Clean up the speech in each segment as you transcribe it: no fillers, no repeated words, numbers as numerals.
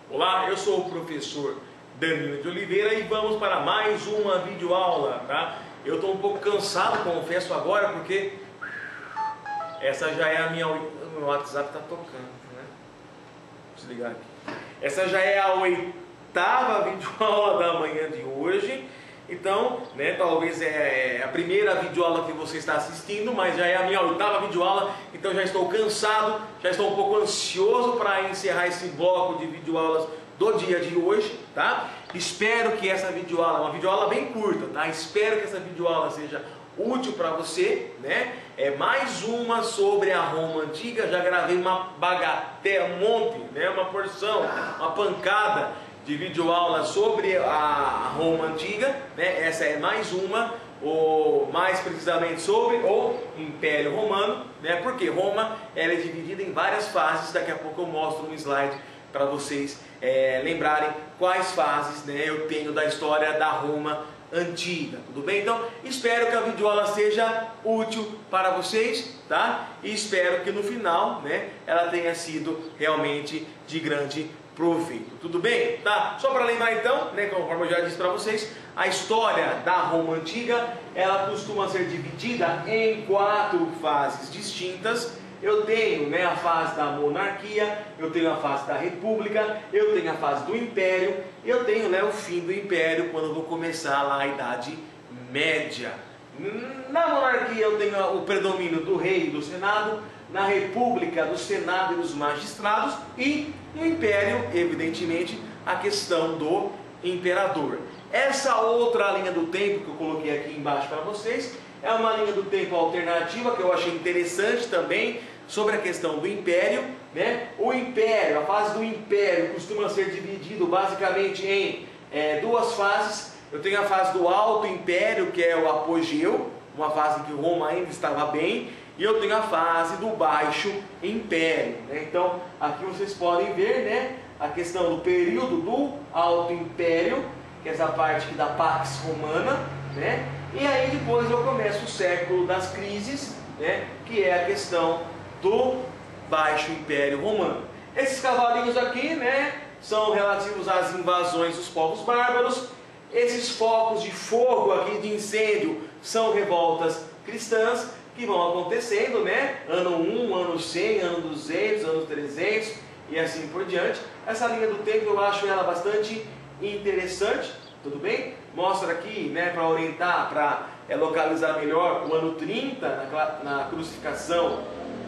Olá, eu sou o professor Danilo de Oliveira e vamos para mais uma videoaula, tá? Eu estou um pouco cansado, confesso agora, porque essa já é a minha... O meu WhatsApp está tocando, né? Vou desligar aqui. Essa já é a 8ª videoaula da manhã de hoje. Então, né, talvez é a primeira videoaula que você está assistindo, mas já é a minha 8ª videoaula, então já estou cansado, já estou um pouco ansioso para encerrar esse bloco de videoaulas do dia de hoje, tá? Espero que essa videoaula, uma videoaula bem curta, tá? Espero que essa videoaula seja útil para você, né? É mais uma sobre a Roma Antiga. Já gravei uma bagatela, um monte, né? Uma porção, uma pancada de videoaulas sobre a Roma Antiga, né? Essa é mais uma, ou mais precisamente sobre o Império Romano, né? Porque Roma ela é dividida em várias fases. Daqui a pouco eu mostro um slide para vocês lembrarem quais fases, né, eu tenho da história da Roma Antiga, tudo bem? Então, espero que a videoaula seja útil para vocês, tá? E espero que no final, né, ela tenha sido realmente de grande proveito, tudo bem? Tá? Só para lembrar então, né, conforme eu já disse para vocês, a história da Roma Antiga, ela costuma ser dividida em 4 fases distintas. Eu tenho, né, a fase da monarquia, eu tenho a fase da república, eu tenho a fase do império, eu tenho, né, o fim do império, quando eu vou começar lá a Idade Média. Na monarquia eu tenho o predomínio do rei e do senado, na república do senado e dos magistrados, e no império, evidentemente, a questão do imperador. Essa outra linha do tempo que eu coloquei aqui embaixo para vocês é uma linha do tempo alternativa que eu achei interessante também sobre a questão do império, né? O império, a fase do império costuma ser dividido basicamente em 2 fases. Eu tenho a fase do Alto Império, que é o apogeu, uma fase em que Roma ainda estava bem, e eu tenho a fase do Baixo Império, né? Então aqui vocês podem ver, né, a questão do período do Alto Império, que é essa parte aqui da Pax Romana, né? E aí depois eu começo o século das crises, né, que é a questão do Baixo Império Romano. Esses cavalinhos aqui, né, são relativos às invasões dos povos bárbaros. Esses focos de fogo aqui, de incêndio, são revoltas cristãs que vão acontecendo, né, ano 1, ano 100, ano 200, ano 300 e assim por diante. Essa linha do tempo eu acho ela bastante interessante, tudo bem? Mostra aqui, né, para orientar, para localizar melhor o ano 30 na crucificação,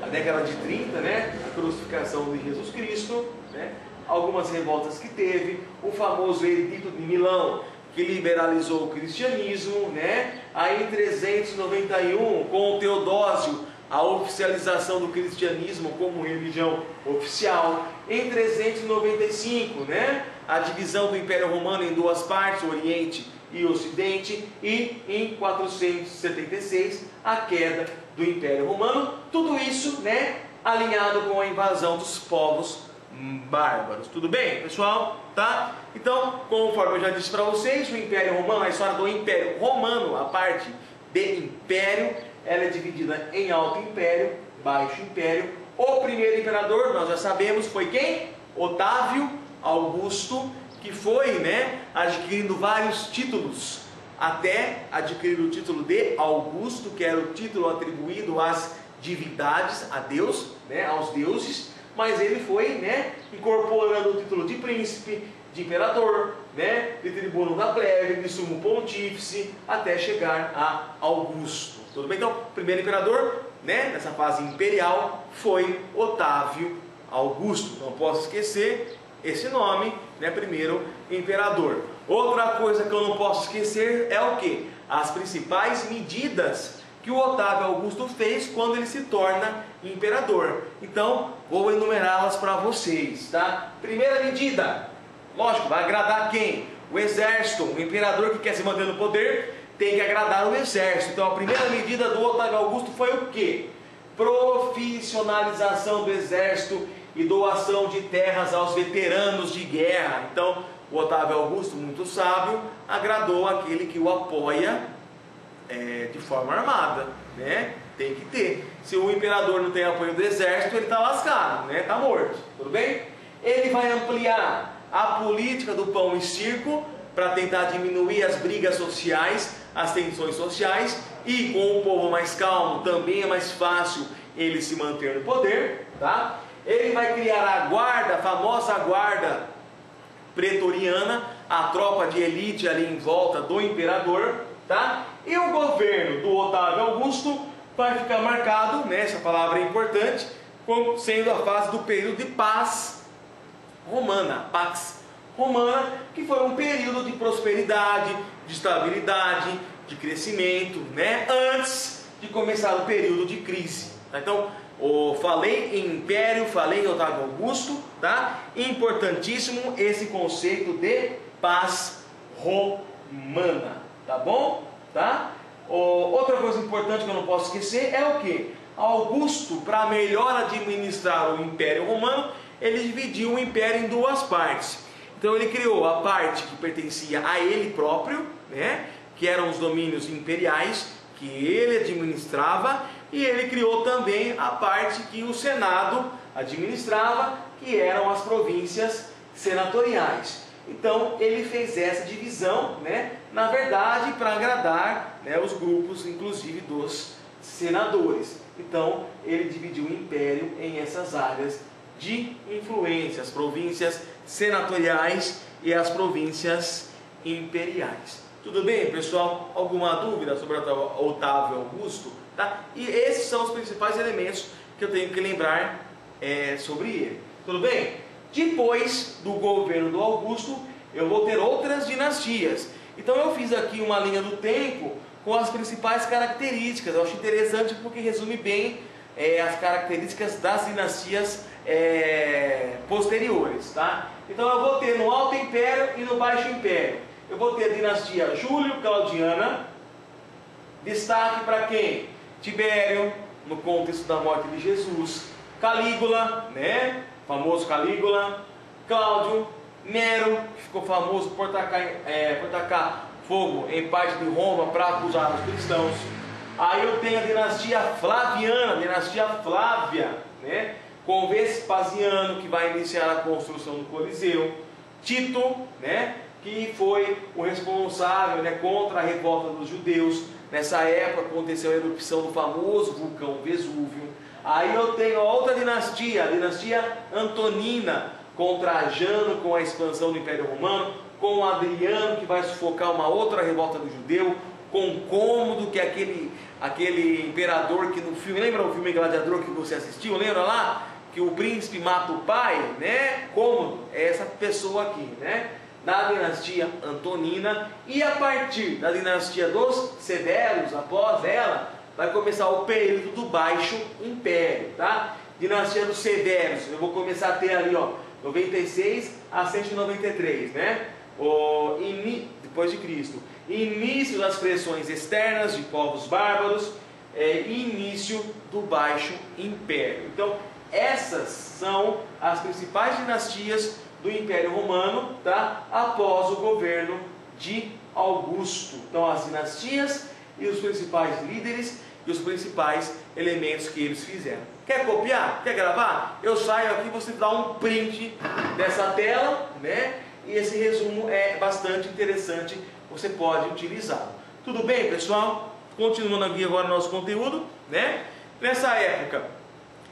a década de 30, né, a crucificação de Jesus Cristo, né, algumas revoltas que teve, o famoso Edito de Milão, que liberalizou o cristianismo, né, aí em 391, com o Teodósio, a oficialização do cristianismo como religião oficial. Em 395, né, a divisão do Império Romano em 2 partes, Oriente e Ocidente, e em 476 a queda do Império Romano. Tudo isso, né, alinhado com a invasão dos povos bárbaros. Tudo bem, pessoal? Tá? Então, conforme eu já disse para vocês, o Império Romano, a história do Império Romano, a parte de império, ela é dividida em Alto Império, Baixo Império. O primeiro imperador, nós já sabemos, foi quem? Otávio Augusto, que foi, né, adquirindo vários títulos, até adquirir o título de Augusto, que era o título atribuído às divindades, a Deus, né, aos deuses, mas ele foi, né, incorporando o título de príncipe, de imperador, né, de tribuno da plebe, de sumo pontífice, até chegar a Augusto. Tudo bem? Então, o primeiro imperador, né, nessa fase imperial, foi Otávio Augusto. Não posso esquecer esse nome, né, primeiro imperador. Outra coisa que eu não posso esquecer é o que? As principais medidas que o Otávio Augusto fez quando ele se torna imperador. Então, vou enumerá-las para vocês, tá? Primeira medida, lógico, vai agradar quem? O exército. O imperador que quer se manter no poder tem que agradar o exército. Então, a primeira medida do Otávio Augusto foi o quê? Profissionalização do exército e doação de terras aos veteranos de guerra. Então, o Otávio Augusto, muito sábio, agradou aquele que o apoia de forma armada, né? Tem que ter. Se o imperador não tem apoio do exército, ele está lascado, né? Está morto, tudo bem? Ele vai ampliar a política do pão e circo para tentar diminuir as brigas sociais, as tensões sociais, e com o povo mais calmo também é mais fácil ele se manter no poder, tá? Ele vai criar a guarda, a famosa guarda pretoriana, a tropa de elite ali em volta do imperador, tá? E o governo do Otávio Augusto vai ficar marcado, né, essa palavra é importante, como sendo a fase do período de paz romana, pax romana, que foi um período de prosperidade, de estabilidade, de crescimento, né, antes de começar o período de crise. Então, falei em Império, falei em Otávio Augusto, tá? Importantíssimo esse conceito de paz romana, tá bom? Tá? Outra coisa importante que eu não posso esquecer é o que? Augusto, para melhor administrar o Império Romano, ele dividiu o Império em duas partes. Então ele criou a parte que pertencia a ele próprio, né? Que eram os domínios imperiais, que ele administrava, e ele criou também a parte que o Senado administrava, que eram as províncias senatoriais. Então ele fez essa divisão, né, na verdade para agradar, né, os grupos, inclusive dos senadores. Então ele dividiu o império em essas áreas de influência, as províncias senatoriais e as províncias imperiais. Tudo bem, pessoal? Alguma dúvida sobre Otávio Augusto? Tá? E esses são os principais elementos que eu tenho que lembrar sobre ele. Tudo bem? Depois do governo do Augusto, eu vou ter outras dinastias. Então eu fiz aqui uma linha do tempo com as principais características. Eu acho interessante porque resume bem as características das dinastias posteriores. Tá? Então eu vou ter no Alto Império e no Baixo Império. Eu vou ter a dinastia Júlio-Claudiana. Destaque para quem? Tibério, no contexto da morte de Jesus. Calígula, né? Famoso Calígula. Cláudio, Nero, que ficou famoso por tacar fogo em parte de Roma para acusar os cristãos. Aí eu tenho a dinastia Flaviana, dinastia Flávia, né? Com Vespasiano, que vai iniciar a construção do Coliseu. Tito, né? Que foi o responsável, né, contra a revolta dos judeus. Nessa época aconteceu a erupção do famoso vulcão Vesúvio. Aí eu tenho outra dinastia, a dinastia Antonina, com Trajano, com a expansão do Império Romano, com Adriano, que vai sufocar uma outra revolta do judeu, com Cômodo, que é aquele imperador que no filme, lembra o filme Gladiador que você assistiu? Lembra lá? Que o príncipe mata o pai, né? Cômodo, é essa pessoa aqui, né? Da dinastia Antonina, e a partir da dinastia dos Severos, após ela, vai começar o período do Baixo Império, tá? Dinastia dos Severos, eu vou começar a ter ali, ó, 96 a 193, né? Depois de Cristo. Início das pressões externas de povos bárbaros, início do Baixo Império. Então, essas são as principais dinastias do Império Romano, tá? Após o governo de Augusto. Então, as dinastias e os principais líderes e os principais elementos que eles fizeram. Quer copiar? Quer gravar? Eu saio aqui, você dá um print dessa tela, né? E esse resumo é bastante interessante, você pode utilizá-lo. Tudo bem, pessoal? Continuando aqui agora o nosso conteúdo, né? Nessa época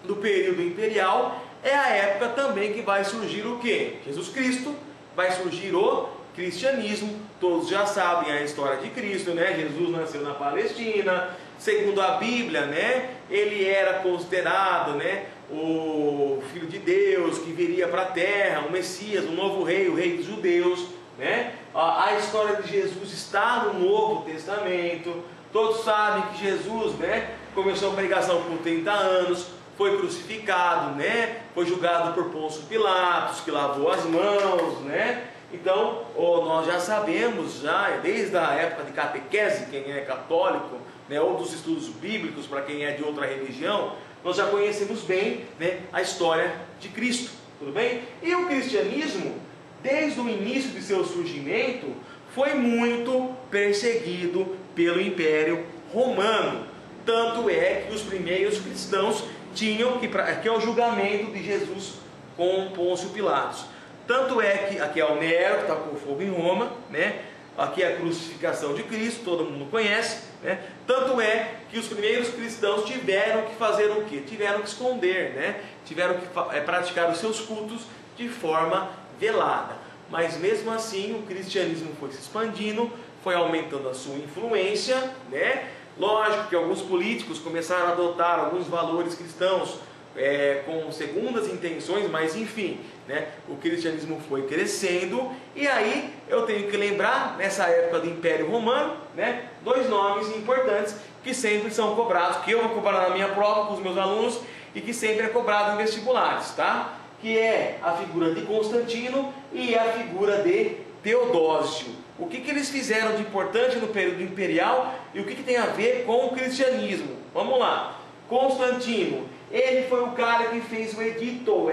do período imperial, é a época também que vai surgir o quê? Jesus Cristo, vai surgir o cristianismo. Todos já sabem a história de Cristo, né? Jesus nasceu na Palestina, segundo a Bíblia, né? Ele era considerado, né, o Filho de Deus que viria para a terra, o Messias, o novo rei, o rei dos judeus, né? A história de Jesus está no Novo Testamento. Todos sabem que Jesus, né, começou a pregação com 30 anos, foi crucificado, né? Foi julgado por Pôncio Pilatos, que lavou as mãos, né? Então, nós já sabemos, desde a época de catequese, quem é católico, né, ou dos estudos bíblicos para quem é de outra religião, nós já conhecemos bem, né, a história de Cristo, tudo bem? E o cristianismo, desde o início de seu surgimento, foi muito perseguido pelo Império Romano. Tanto é que os primeiros cristãos tinham que é o julgamento de Jesus com Pôncio Pilatos. Tanto é que aqui é o Nero, que tacou fogo em Roma, né? Aqui é a crucificação de Cristo, todo mundo conhece, né? Tanto é que os primeiros cristãos tiveram que fazer o quê? Tiveram que esconder, né? Tiveram que praticar os seus cultos de forma velada. Mas mesmo assim o cristianismo foi se expandindo, foi aumentando a sua influência, né? Lógico que alguns políticos começaram a adotar alguns valores cristãos com segundas intenções, mas enfim, né, o cristianismo foi crescendo. E aí eu tenho que lembrar, nessa época do Império Romano, né, dois nomes importantes que sempre são cobrados, que eu vou cobrar na minha prova com os meus alunos e que sempre é cobrado em vestibulares, tá? Que é a figura de Constantino e a figura de Teodósio. O que eles fizeram de importante no período imperial e o que tem a ver com o cristianismo? Vamos lá. Constantino, ele foi o cara que fez o Edito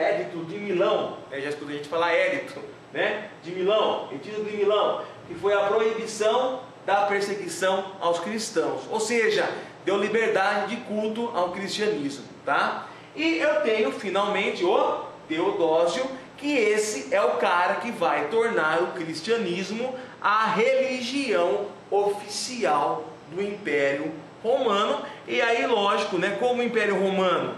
de Milão, já escutei a gente falar Edito, né? De Milão, Edito de Milão, que foi a proibição da perseguição aos cristãos, ou seja, deu liberdade de culto ao cristianismo, tá? E eu tenho finalmente o Teodósio, que esse é o cara que vai tornar o cristianismo a religião oficial do Império Romano. E aí, lógico, né, como o Império Romano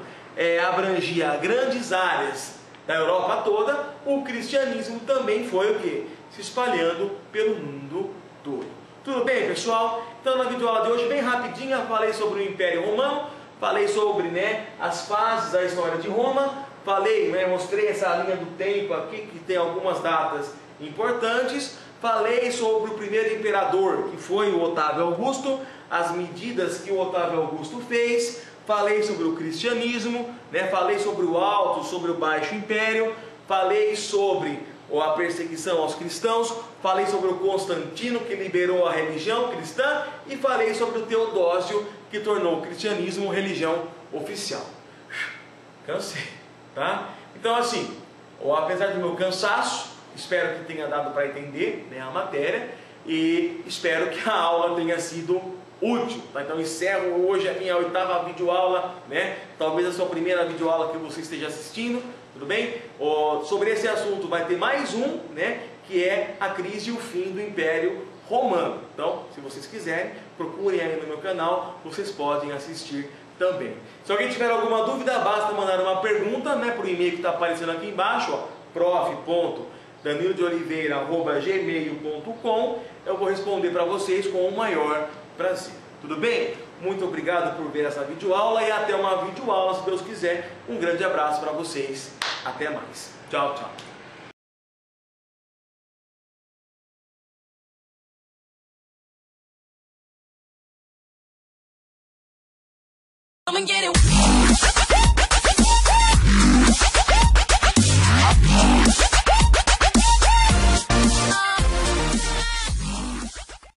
abrangia grandes áreas da Europa toda, o cristianismo também foi o quê? Se espalhando pelo mundo todo. Tudo bem, pessoal? Então, na videoaula de hoje, bem rapidinho, eu falei sobre o Império Romano, falei sobre, né, as fases da história de Roma, falei, né, mostrei essa linha do tempo aqui, que tem algumas datas importantes. Falei sobre o primeiro imperador, que foi o Otávio Augusto, as medidas que o Otávio Augusto fez. Falei sobre o cristianismo, né? Falei sobre o Alto, sobre o Baixo Império. Falei sobre a perseguição aos cristãos. Falei sobre o Constantino, que liberou a religião cristã. E falei sobre o Teodósio, que tornou o cristianismo religião oficial. Cansei, tá? Então, assim, apesar do meu cansaço, espero que tenha dado para entender, né, a matéria, e espero que a aula tenha sido útil, tá? Então encerro hoje a minha 8ª videoaula, né? Talvez a sua primeira videoaula que você esteja assistindo, tudo bem? Sobre esse assunto vai ter mais um, né? Que é a crise e o fim do Império Romano. Então, se vocês quiserem, procurem aí no meu canal, vocês podem assistir também. Se alguém tiver alguma dúvida, basta mandar uma pergunta, né, para o e-mail que está aparecendo aqui embaixo, ó, prof.danilodeoliveira@gmail.com. Eu vou responder para vocês com o maior prazer. Tudo bem? Muito obrigado por ver essa videoaula e até uma videoaula, se Deus quiser. Um grande abraço para vocês. Até mais. Tchau, tchau. Come and get it.